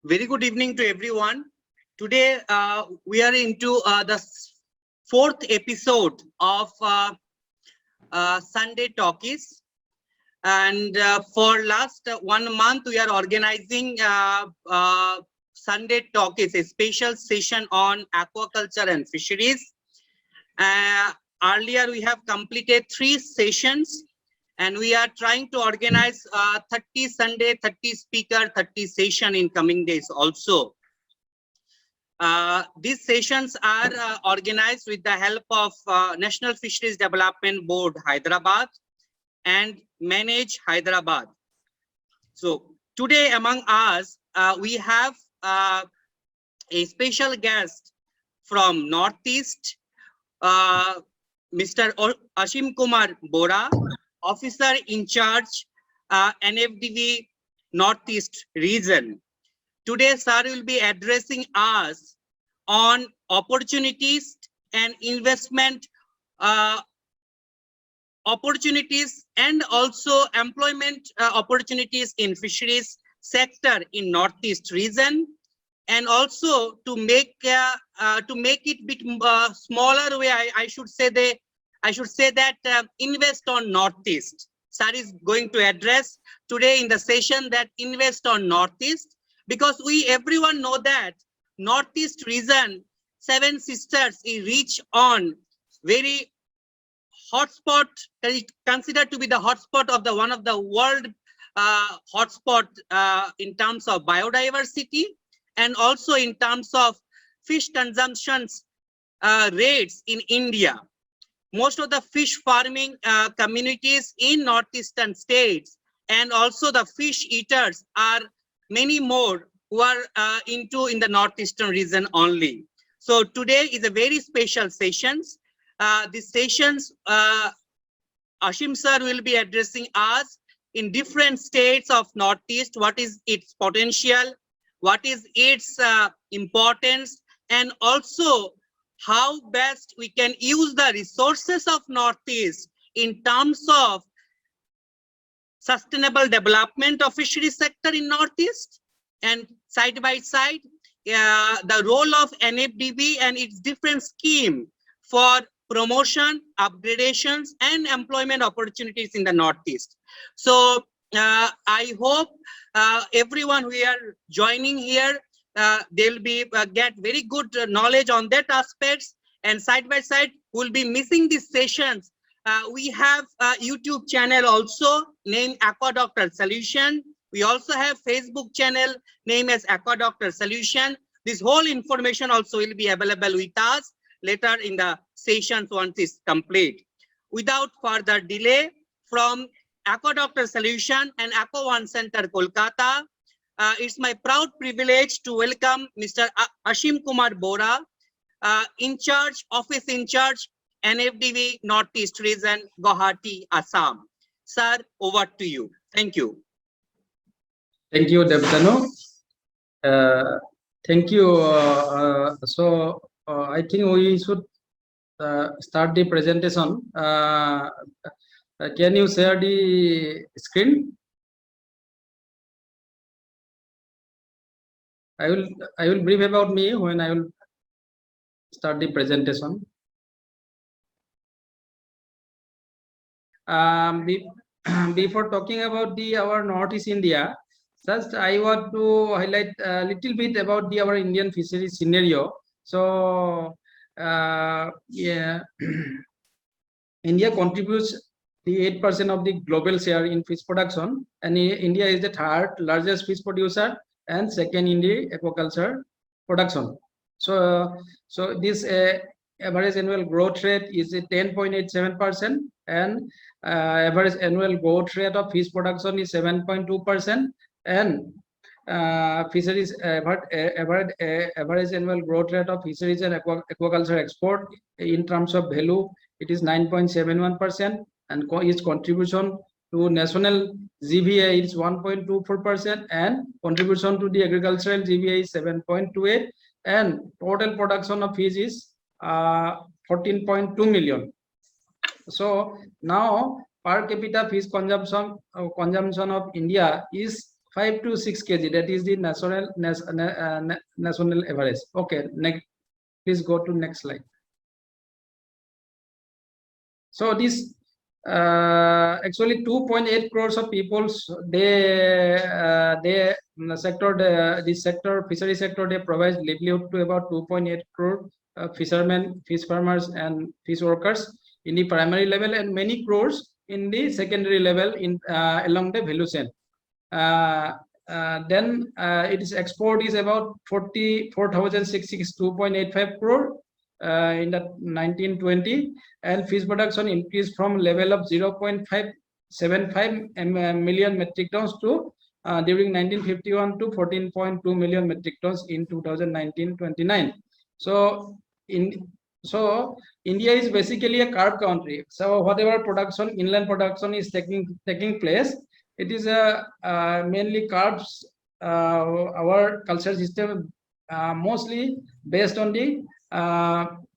Very good evening to everyone. Today we are into the fourth episode of Sunday Talkies, and for last 1 month we are organizing Sunday Talkies, a special session on aquaculture and fisheries. Earlier we have completed 3 sessions, and we are trying to organize 30 Sunday, 30 speaker, 30 session in coming days also. These sessions are organized with the help of National Fisheries Development Board, Hyderabad, and Manage Hyderabad. So today among us, we have a special guest from Northeast, Mr. Ashim Kumar Bora, Officer in Charge, NFDB Northeast Region. Today, sir will be addressing us on opportunities and investment opportunities, and also employment opportunities in fisheries sector in Northeast region, and also to make it bit smaller way. I should say that invest on Northeast. Sir is going to address today in the session that invest on Northeast, because everyone know that Northeast region, Seven Sisters is rich on very hotspot, considered to be the hotspot of one of the world hotspot in terms of biodiversity, and also in terms of fish consumptions rates in India. Most of the fish farming communities in northeastern states, and also the fish eaters, are many more who are in the northeastern region only. So today is a very special sessions. These sessions, Ashim sir will be addressing us in different states of Northeast, what is its potential, what is its importance, and also how best we can use the resources of Northeast in terms of sustainable development of fisheries sector in Northeast, and side by side the role of NFDB and its different scheme for promotion, upgradations, and employment opportunities in the Northeast. So I hope everyone who are joining here, they'll be get very good knowledge on that aspects, and side by side we'll be missing these sessions. We have a YouTube channel also named Aqua Doctor Solution. We also have Facebook channel named as Aqua Doctor Solution. This whole information also will be available with us later in the sessions once it's complete. Without further delay, from Aqua Doctor Solution and Aqua One Center, Kolkata, it's my proud privilege to welcome Mr. Ashim Kumar Bora, Office in Charge, NFDB Northeast Region, Guwahati, Assam. Sir, over to you. Thank you. Thank you, Devdano. Thank you. I think we should start the presentation. Can you share the screen? I will brief about me when I will start the presentation. Before talking about our Northeast India, just I want to highlight a little bit about our Indian fisheries scenario. So yeah, India contributes the 8% of the global share in fish production, and India is the third largest fish producer and second in the aquaculture production. So this average annual growth rate is 10.87%, and average annual growth rate of fish production is 7.2%, and fisheries average annual growth rate of fisheries and aquaculture export in terms of value, it is 9.71%, and its contribution to national GVA is 1.24%, and contribution to the agricultural GVA is 7.28%, and total production of fish is 14.2 million. So now per capita fish consumption of India is 5 to 6 kg. That is the national average. Okay, next, please go to next slide. So this actually 2.8 crores of people, this sector, fishery sector, they provide livelihood to about 2.8 crore fishermen, fish farmers, and fish workers in the primary level, and many crores in the secondary level in along the value chain. Then its export is about 44,066, 2.85 crore in the 1920, and fish production increased from level of 0.575 million metric tons to during 1951 to 14.2 million metric tons in 2019-29. So India is basically a carb country. So whatever production, inland production is taking place, it is mainly carbs. Our culture system mostly based on the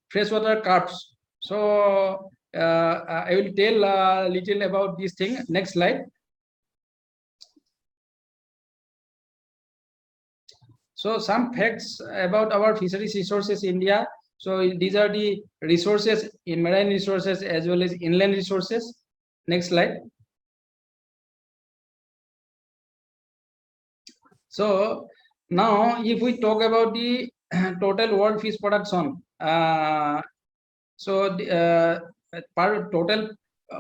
freshwater carbs. So I will tell a little about this thing. Next slide. So some facts about our fisheries resources in India. So these are the resources, in marine resources as well as inland resources. Next slide. So now if we talk about the total world fish production, so the per total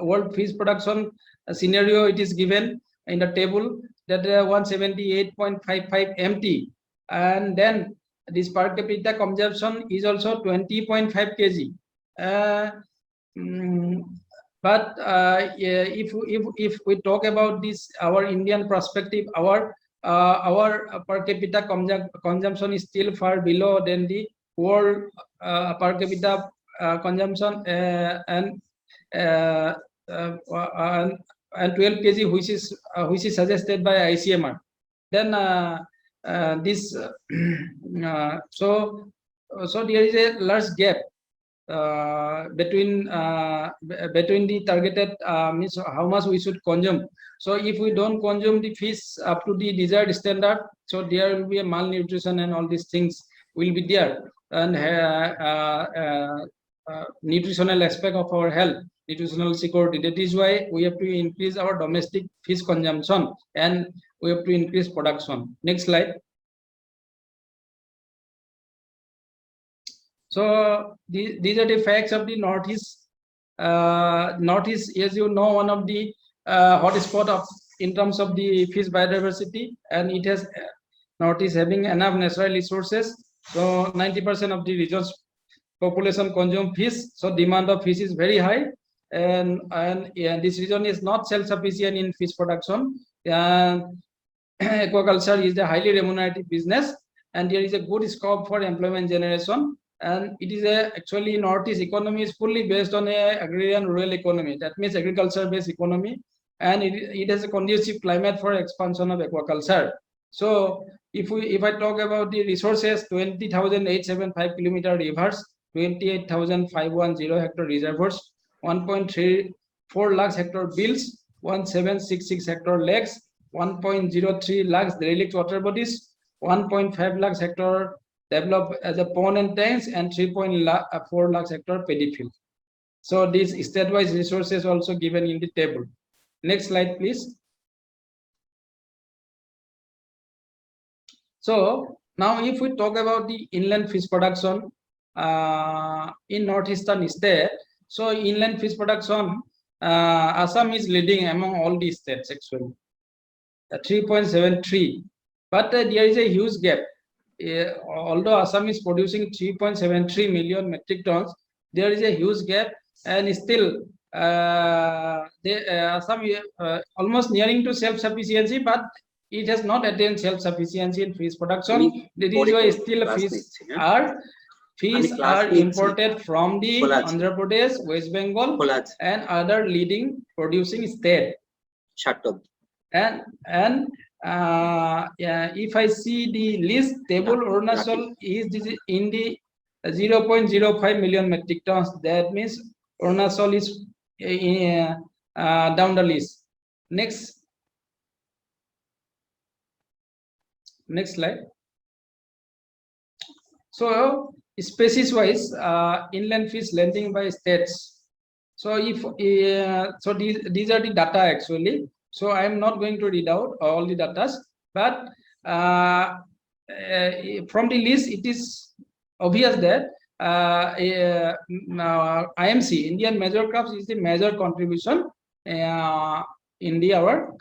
world fish production scenario, it is given in the table that 178.55 MT, and then this per capita consumption is also 20.5 kg. But if we talk about this, our Indian perspective, our per capita consumption is still far below than the world per capita consumption, and 12 kg, which is suggested by ICMR. Then this so there is a large gap between the targeted means how much we should consume. So if we don't consume the fish up to the desired standard, so there will be a malnutrition and all these things will be there, and nutritional aspect of our health, nutritional security. That is why we have to increase our domestic fish consumption and we have to increase production. Next slide. So these are the facts of the Northeast. Northeast, as you know, one of the hotspot of in terms of the fish biodiversity, and it has Northeast having enough natural resources. So 90% of the region's population consume fish. So demand of fish is very high, and this region is not self-sufficient in fish production. Aquaculture is a highly remunerative business, and there is a good scope for employment generation. And it is actually Northeast economy is fully based on a agrarian rural economy. That means agriculture based economy, and it has a conducive climate for expansion of aquaculture. So if I talk about the resources, 20,875 kilometer rivers, 28,510 hectare reservoirs, 1.34 lakhs hectare bills, 1,766 hectare lakes, 1.03 lakhs derelict water bodies, 1.5 lakhs hectare developed as a pond and tanks, and 3.4 lakhs hectare paddy field. So these state-wise resources also given in the table. Next slide, please. So now if we talk about the inland fish production in northeastern state, so inland fish production, Assam is leading among all these states actually, 3.73. But there is a huge gap. Although Assam is producing 3.73 million metric tons, there is a huge gap, and still Assam almost nearing to self-sufficiency, but it has not attained self-sufficiency in fish production. That is why still fish are imported from the Andhra Pradesh, West Bengal, and other leading producing state. Shut up. And if I see the list table, Arunachal is in the 0.05 million metric tons. That means Arunachal is down the list. Next. Next slide. So species wise, inland fish landing by states. So if so these are the data actually. So I am not going to read out all the data, but from the list it is obvious that IMC, Indian major crops, is the major contribution in the our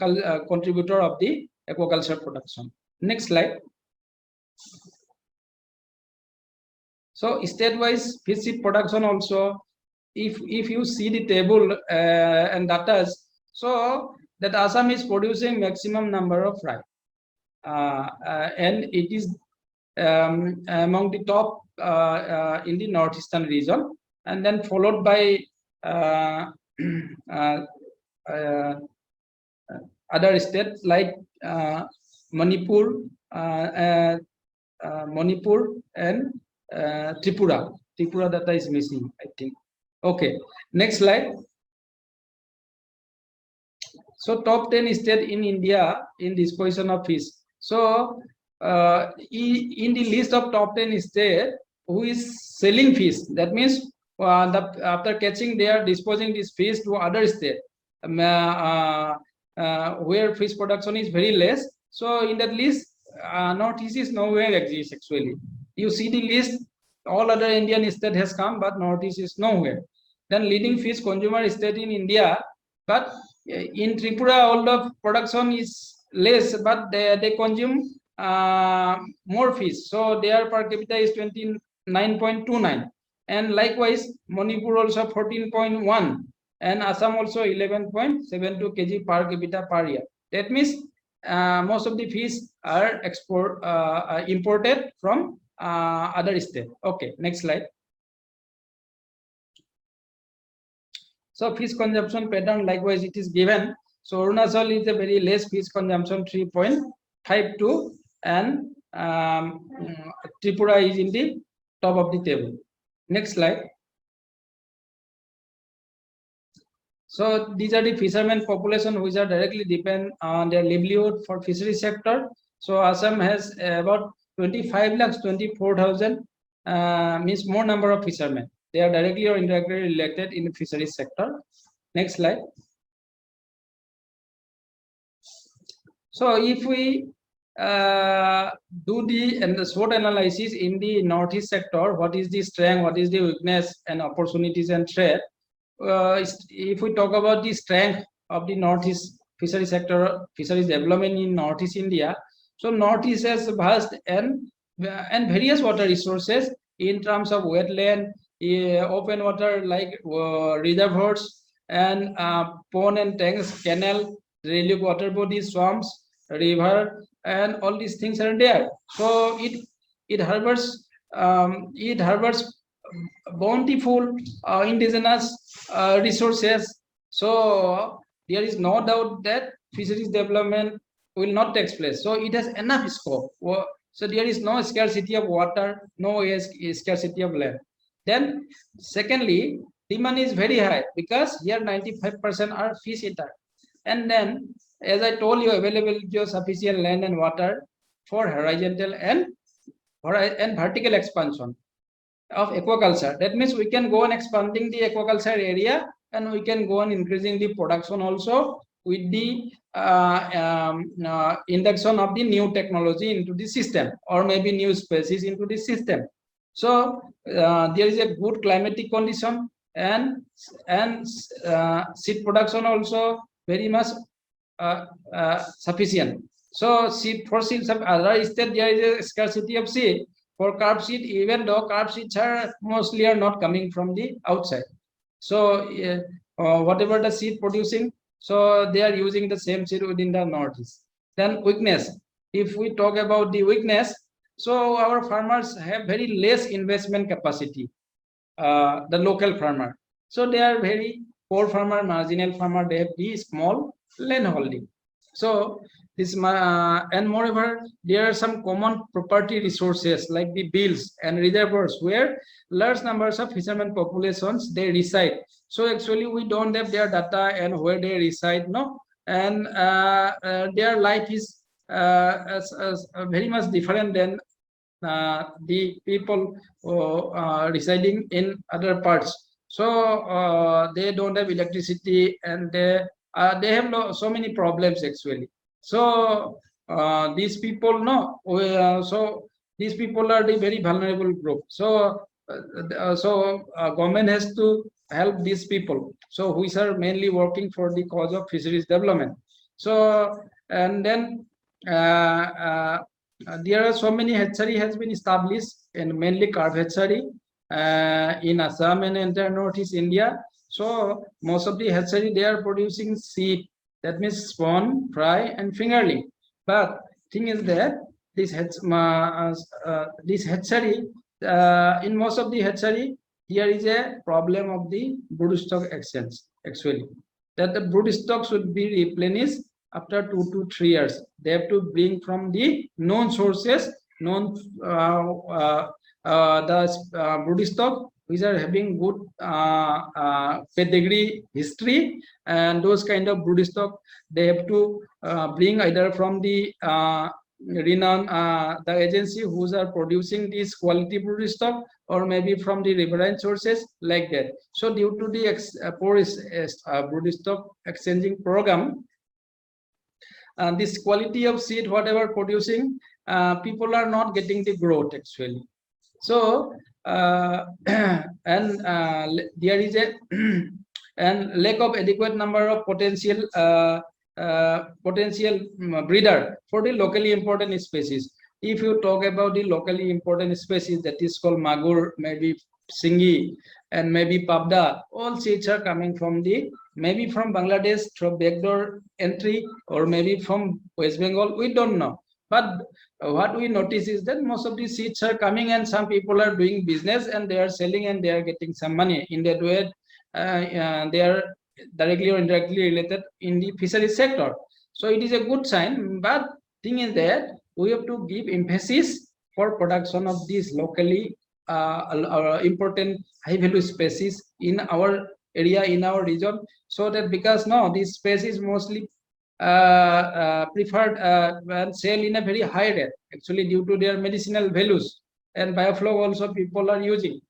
contributor of the aquaculture production. Next slide. So state-wise fish seed production also, if you see the table and data, so that Assam is producing maximum number of fry, and it is among the top in the northeastern region, and then followed by other states like Manipur, Manipur and Tripura. Tripura data is missing, I think. Okay, next slide. So top 10 state in India in disposition of fish. So in the list of top 10 state who is selling fish, that means after catching they are disposing this fish to other state where fish production is very less. So in that list, Northeast is nowhere exists actually. You see the list, all other Indian state has come, but Northeast is nowhere. Then leading fish consumer state in India, but in Tripura all the production is less, but they consume more fish. So their per capita is 29.29, and likewise Manipur also 14.1, and Assam also 11.72 kg per capita per year. That means most of the fish are imported from other state. Okay, next slide. So fish consumption pattern, likewise it is given. So Arunachal is a very less fish consumption, 3.52, and Tripura is in the top of the table. Next slide. So these are the fishermen population which are directly depend on their livelihood for fishery sector. So Assam has about 25,24,000, means more number of fishermen. They are directly or indirectly related in the fisheries sector. Next slide. So if we do the SWOT analysis in the Northeast sector, what is the strength, what is the weakness and opportunities and threat? If we talk about the strength of the Northeast fishery sector, fisheries development in Northeast India, so Northeast has vast and various water resources in terms of wetland, open water like reservoirs and pond and tanks, canal, relief water bodies, swamps, river, and all these things are there. So it harbors bountiful indigenous resources. So there is no doubt that fisheries development will not take place. So it has enough scope. So there is no scarcity of water, no scarcity of land. Then secondly, demand is very high because here 95% are fish eater. And then, as I told you, availability of sufficient land and water for horizontal and vertical expansion of aquaculture. That means we can go on expanding the aquaculture area, and we can go on increasing the production also with the induction of the new technology into the system, or maybe new species into the system. So there is a good climatic condition, and seed production also very much sufficient. So for seeds of other state there is a scarcity of seed. For carb seed, even though carb seeds are mostly not coming from the outside. So whatever the seed producing, so they are using the same seed within the Northeast. Then weakness. If we talk about the weakness, so our farmers have very less investment capacity, the local farmer. So they are very poor farmer, marginal farmer, they have the small land holding. So this and moreover, there are some common property resources like the bills and reservoirs where large numbers of fishermen populations they reside. So actually we don't have their data and where they reside, no, and their life is very much different than the people residing in other parts. So they don't have electricity, and they have so many problems actually. So these people so these people are the very vulnerable group. So government has to help these people, so which are mainly working for the cause of fisheries development. So and then there are so many hatchery has been established, and mainly carp hatchery in Assam and entire Northeast India. So most of the hatchery, they are producing seed, that means spawn, fry, and fingerling. But thing is that this hatchery, in most of the hatchery, here is a problem of the broodstock exchange actually, that the broodstock should be replenished after 2 to 3 years. They have to bring from the known sources, known the broodstock which are having good pedigree history, and those kind of broodstock they have to bring either from the renowned the agency who are producing this quality broodstock, or maybe from the riverine sources like that. So due to the poor broodstock exchanging program, this quality of seed whatever producing, people are not getting the growth actually. So and there is a and lack of adequate number of potential breeder for the locally important species. If you talk about the locally important species, that is called magur, maybe singi, and maybe pabda, all seeds are coming from the maybe from Bangladesh through backdoor entry, or maybe from West Bengal, we don't know. But what we notice is that most of these seeds are coming, and some people are doing business and they are selling and they are getting some money. In that way, they are directly or indirectly related in the fishery sector. So it is a good sign. But thing is that we have to give emphasis for production of these locally important high value species in our area, in our region, so that because now this species mostly preferred and sell in a very high rate actually due to their medicinal values, and bioflow also people are using.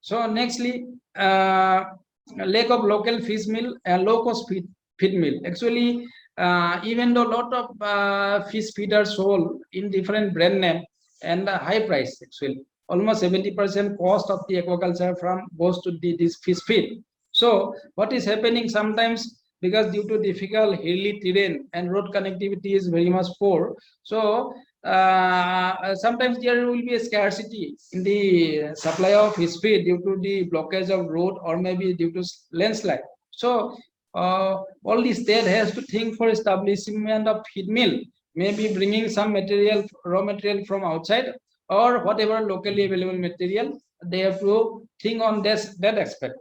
So nextly, lack of local fish meal and low cost feed meal actually, even though a lot of fish feed are sold in different brand name and high price actually, almost 70% cost of the aquaculture farm goes to this fish feed. So what is happening sometimes, because due to difficult hilly terrain and road connectivity is very much poor, so sometimes there will be a scarcity in the supply of fish feed due to the blockage of road, or maybe due to landslide. So all the state has to think for establishment of feed mill, maybe bringing some material, raw material from outside, or whatever locally available material, they have to think on that aspect.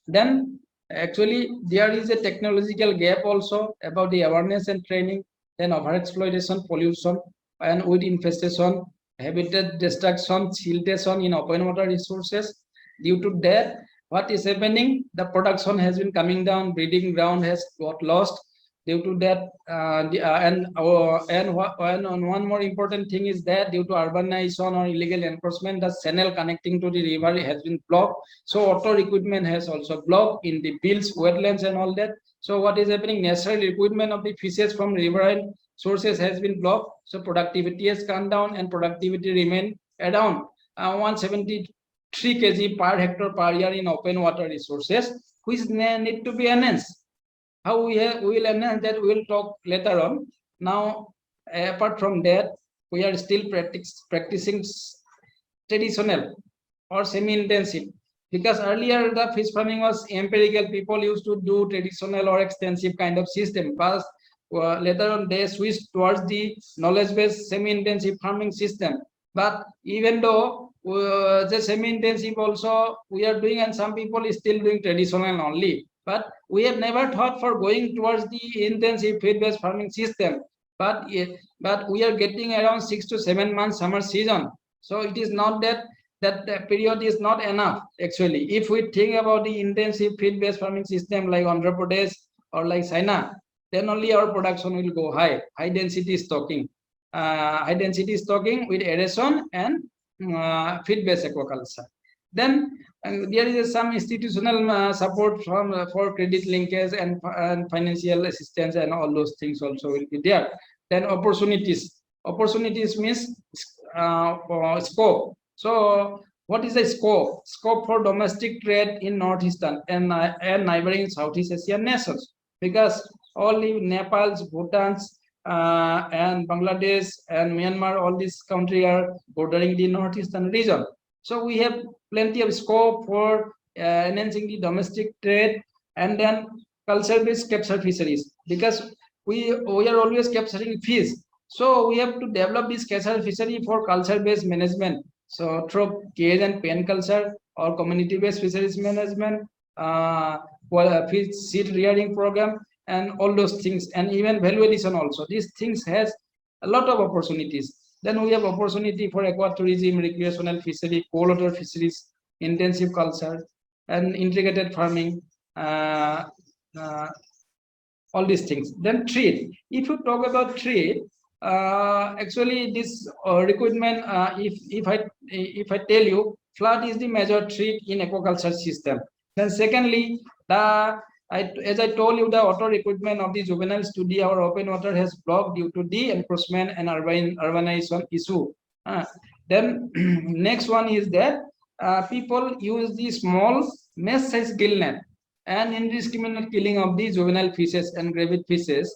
Then actually there is a technological gap also about the awareness and training, then overexploitation, pollution, and weed infestation, habitat destruction, siltation in open water resources. Due to that, what is happening, the production has been coming down, breeding ground has got lost. Due to that, and one more important thing is that due to urbanization or illegal enforcement, the channel connecting to the river has been blocked. So auto recruitment has also blocked in the bills, wetlands, and all that. So what is happening, natural recruitment of the fishes from riverine sources has been blocked. So productivity has come down, and productivity remain around 173 kg per hectare per year in open water resources, which need to be enhanced. How we will enhance that, we will talk later on. Now, apart from that, we are still practicing traditional or semi-intensive, because earlier the fish farming was empirical. People used to do traditional or extensive kind of system, but later on they switched towards the knowledge-based semi-intensive farming system. But even though the semi-intensive also we are doing, and some people is still doing traditional only, but we have never thought for going towards the intensive feed-based farming system. But we are getting around 6 to 7 months summer season. So it is not that the period is not enough actually. If we think about the intensive feed-based farming system like Andhra Pradesh or like China, then only our production will go high. High density stocking with aeration and feed-based aquaculture. Then there is some institutional support from for credit linkage and financial assistance, and all those things also will be there. Then opportunities means scope. So what is the scope? Scope for domestic trade in northeastern and neighboring Southeast Asian nations, because only Nepal's, Bhutan's, and Bangladesh and Myanmar, all these countries are bordering the northeastern region. So we have plenty of scope for enhancing the domestic trade, and then culture-based capture fisheries, because we are always capturing fish. So we have to develop this capture fishery for culture-based management. So through cage and pen culture or community-based fisheries management, fish seed rearing program, and all those things, and even value addition also. These things has a lot of opportunities. Then we have opportunity for aquatourism, recreational fishery, cold water fisheries, intensive culture, and integrated farming, all these things. Then trade. If you talk about trade, actually this requirement, if I tell you, flood is the major threat in aquaculture system. Then secondly, as I told you, the water equipment of the juvenile study, our open water has blocked due to the encroachment and urbanization issue. Then next one is that people use the small mesh size gill net and indiscriminate killing of the juvenile fishes and gravid fishes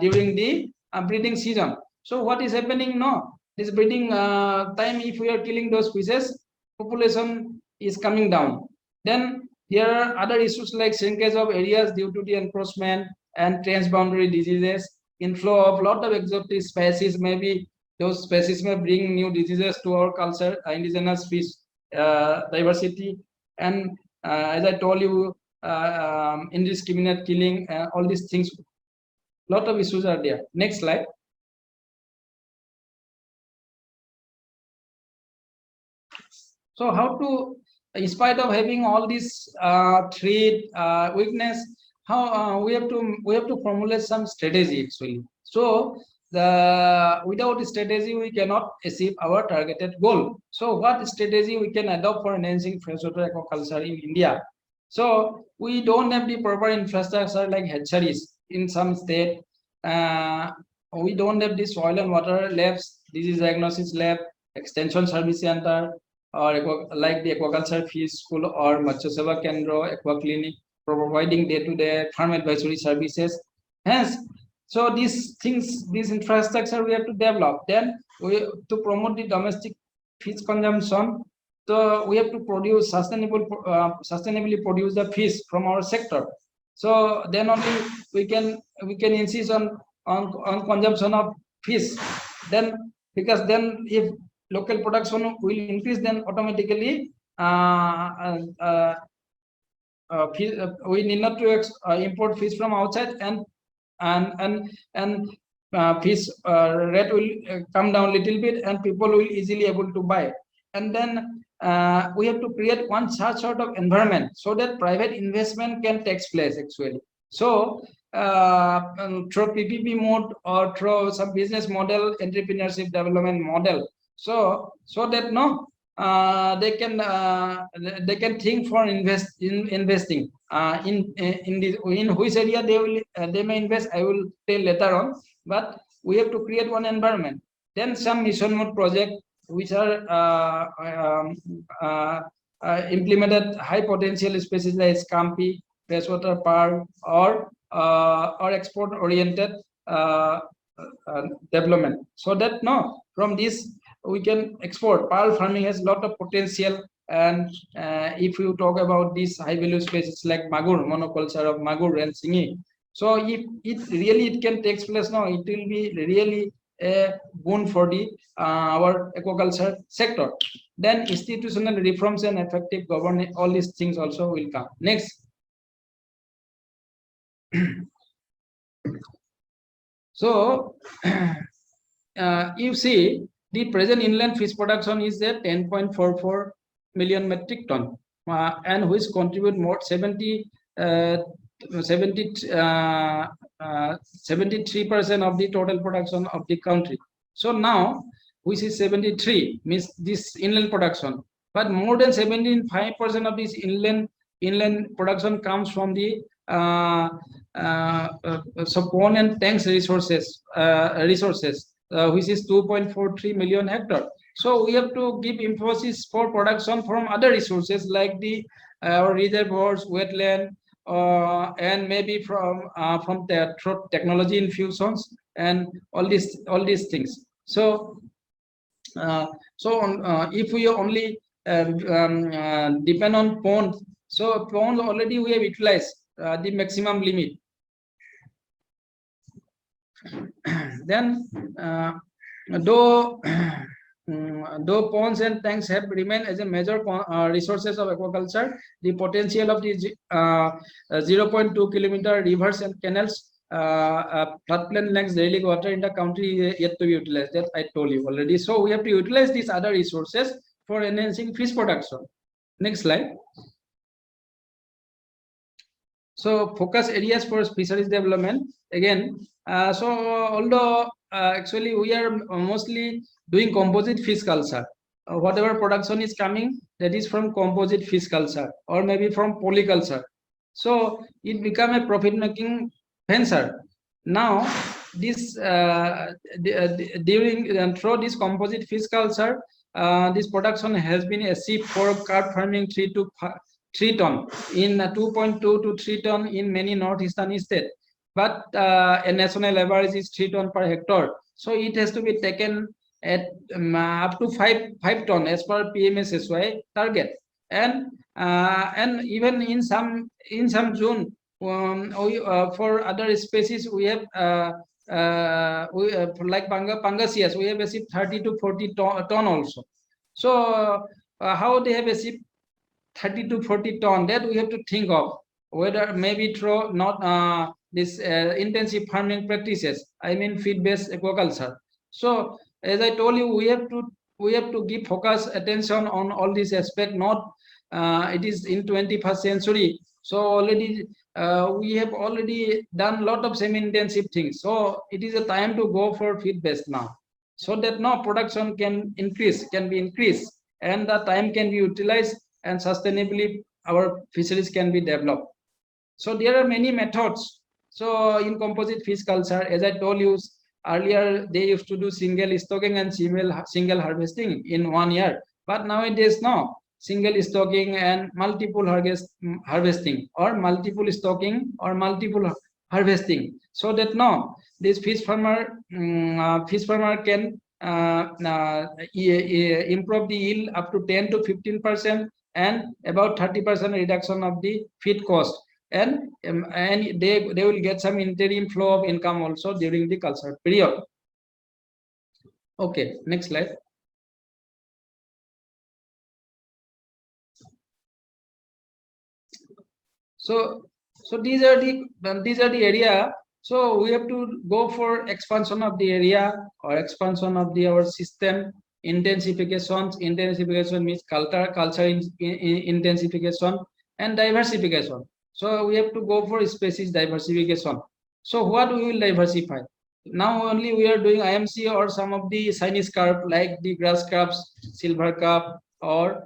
during the breeding season. So what is happening now? This breeding time, if we are killing those fishes, population is coming down. Then there are other issues like shrinkage of areas due to the encroachment and transboundary diseases, inflow of lot of exotic species. Maybe those species may bring new diseases to our culture, indigenous fish diversity, and as I told you, indiscriminate killing, all these things. Lot of issues are there. Next slide. So how to, in spite of having all this trait weakness, how we have to formulate some strategy actually. So without a strategy we cannot achieve our targeted goal. So what strategy we can adopt for enhancing freshwater aquaculture in India? So we don't have the proper infrastructure like hatcheries in some state. We don't have the soil and water labs, disease diagnosis lab, extension service center, or like the aquaculture fish school or Matsya Seva Kendra, aqua clinic, providing day-to-day farm advisory services. Hence, so these things, this infrastructure we have to develop. Then we to promote the domestic fish consumption. So we have to produce sustainably produce the fish from our sector. So then only we can insist on consumption of fish. Then because then if local production will increase, then automatically we need not to import fish from outside, and fish rate will come down a little bit, and people will easily able to buy. And then we have to create one such sort of environment so that private investment can take place actually. So through PPP mode or through some business model, entrepreneurship development model, so that no they can think for investing in which area they may invest. I will tell later on, but we have to create one environment. Then some mission mode project which are implemented high potential species like Scampi, freshwater pearl, or export oriented development, so that no from this we can export. Pearl farming has a lot of potential, and if you talk about these high value species like magur, monoculture of magur and singi, so if it can take place now, it will be really a boon for the our aquaculture sector. Then institutional reforms and effective governance, all these things also will come. Next. So you see, the present inland fish production is at 10.44 million metric ton, and which contribute more 70 73% of the total production of the country. So now which is 73 means this inland production, but more than 75% of this inland production comes from the so pond and tanks resources, which is 2.43 million hectare. So we have to give emphasis for production from other resources like the reservoirs, wetland, and maybe from the technology infusions and all these things. So if we only depend on ponds, so ponds already we have utilized the maximum limit. Then though ponds and tanks have remained as a major resources of aquaculture, the potential of the 0.2 kilometer rivers and canals, floodplain lakes, daily water in the country is yet to be utilized. That I told you already. So we have to utilize these other resources for enhancing fish production. Next slide. So focus areas for fisheries development again. So although actually we are mostly doing composite fish culture, whatever production is coming, that is from composite fish culture or maybe from polyculture. So it become a profit making venture. Now this through this composite fish culture, this production has been achieved for carp farming 3 ton in 2.2 to 3 ton in many northeastern states, but a national average is 3 ton per hectare. So it has to be taken at up to 5 ton as per PMSSY target, and even in some zone for other species we have like Pangasius, we have achieved 30 to 40 ton also. So how they have achieved 30 to 40 ton, that we have to think of whether maybe through not this intensive farming practices, I mean feed-based aquaculture. So as I told you, we have to give focus attention on all these aspects. Not it is in 21st century, so already we have already done a lot of semi-intensive things. So it is a time to go for feed-based now, so that now production can be increased, and the time can be utilized, and sustainably our fisheries can be developed. So there are many methods. So in composite fish culture, as I told you earlier, they used to do single stocking and single harvesting in 1 year, but nowadays no, single stocking and multiple harvesting, or multiple stocking or multiple harvesting, so that now this fish farmer can improve the yield up to 10 to 15% and about 30% reduction of the feed cost, and they will get some interim flow of income also during the culture period. Okay, next slide. So these are the area. So we have to go for expansion of the area or expansion of our system. Intensification means culture intensification and diversification. So we have to go for species diversification. So what we will diversify? Now only we are doing IMC or some of the Chinese carp like the grass carps, silver carp, or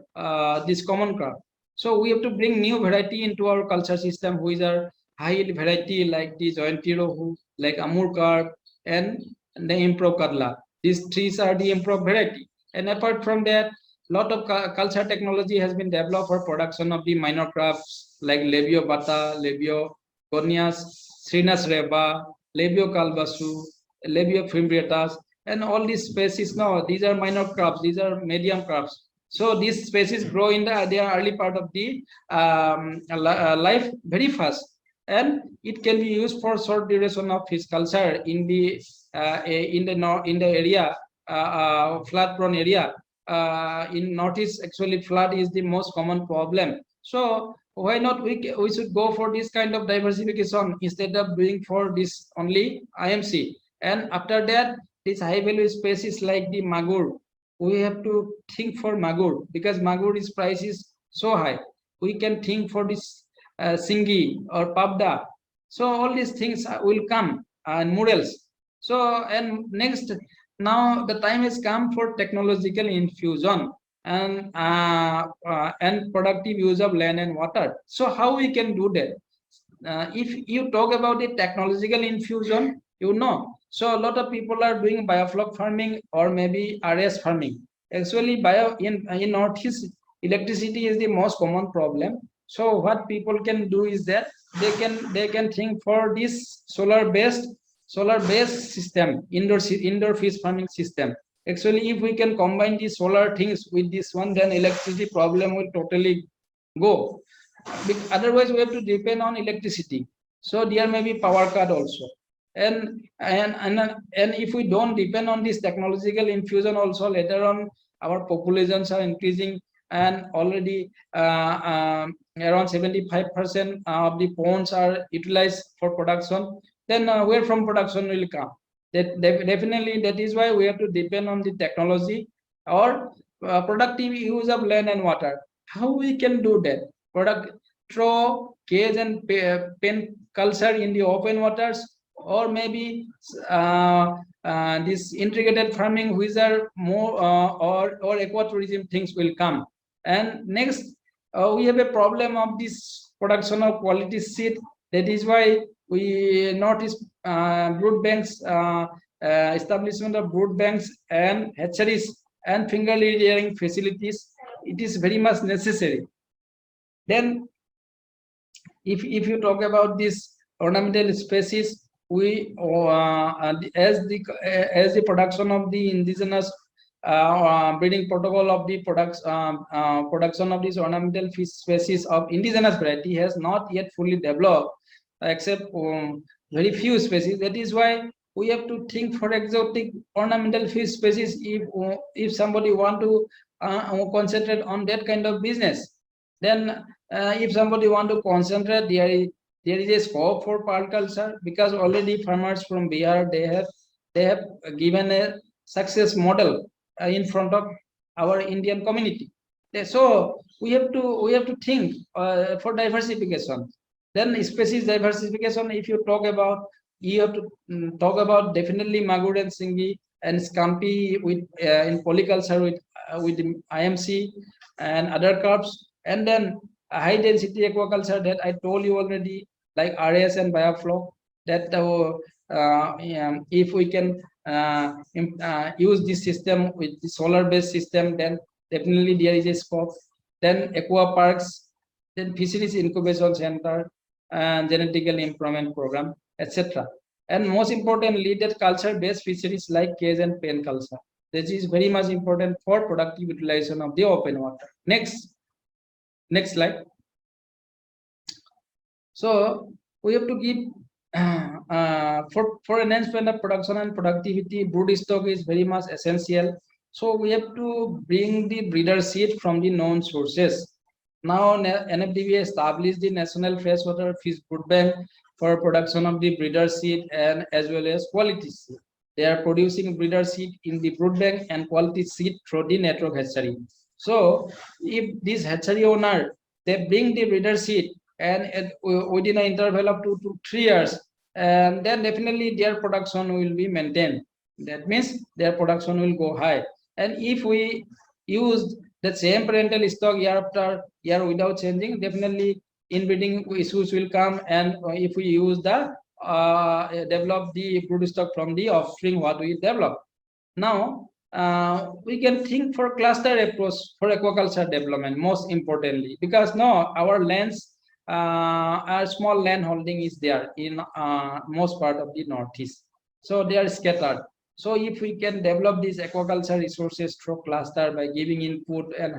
this common carp. So we have to bring new variety into our culture system, which are high yield variety like the Jayanti Rohu, like Amur carp, and the Improv Kadla. These three are the improved variety. And apart from that, lot of culture technology has been developed for production of the minor crops like Labio bata, Labio corneas, Srinas reba, Labio calbasu, Labio fimbriatus, and all these species now, these are minor crops, these are medium crops. So these species grow in their early part of the life very fast, and it can be used for short duration of fish culture in the area, flood prone area. In Northeast, actually flood is the most common problem. So why not we should go for this kind of diversification instead of doing for this only IMC. And after that, this high value species like the magur, we have to think for magur, because magur price is so high. We can think for this Singi or Pabda. So all these things will come and murals. So and next, now the time has come for technological infusion and productive use of land and water. So how we can do that? If you talk about the technological infusion, so a lot of people are doing biofloc farming or maybe RS farming. Actually, in Northeast, electricity is the most common problem. So what people can do is that they can think for this solar based system, indoor fish farming system. Actually, if we can combine the solar things with this one, then electricity problem will totally go. Otherwise we have to depend on electricity, so there may be power cut also. And if we don't depend on this technological infusion also, later on our populations are increasing, and already around 75% of the ponds are utilized for production, then where from production will come? Definitely that is why we have to depend on the technology or productive use of land and water. How we can do that? Throw cage and pen culture in the open waters, or maybe this integrated farming, which are more or ecotourism things will come. And next, we have a problem of this production of quality seed. That is why we notice brood banks, establishment of brood banks and hatcheries and finger rearing facilities. It is very much necessary. Then if you talk about this ornamental species, we as the production of the indigenous breeding protocol of the production of this ornamental fish species of indigenous variety has not yet fully developed, except very few species. That is why we have to think for exotic ornamental fish species if somebody want to concentrate on that kind of business. Then if somebody want to concentrate, there is a scope for pearl culture, because already farmers from Bihar, they have given a success model in front of our Indian community. So we have to think for diversification. Then species diversification, if you talk about, you have to talk about definitely Magur and Singi and Scampi with in polyculture with the IMC and other crops. And then high density aquaculture that I told you already, like RS and biofloc, that if we can use this system with the solar based system, then definitely there is a scope. Then aqua parks, then fisheries incubation center, and genetical improvement program, etc. And most importantly, that culture based fisheries like cage and pen culture, this is very much important for productive utilization of the open water. Next slide. So we have to give for enhancement of production and productivity, brood stock is very much essential. So we have to bring the breeder seed from the known sources. Now NFDB established the National Freshwater Fish Brood Bank for production of the breeder seed and as well as quality seed. They are producing breeder seed in the brood bank and quality seed through the network hatchery. So if this hatchery owner, they bring the breeder seed and within an interval of 2 to 3 years, and then definitely their production will be maintained. That means their production will go high. And if we use the same parental stock year after year without changing, definitely inbreeding issues will come. And if we use the develop the brood stock from the offspring what we develop. Now we can think for cluster approach for aquaculture development, most importantly, because now our lands, our small land holding is there in most part of the Northeast, so they are scattered. So if we can develop these aquaculture resources through cluster by giving input and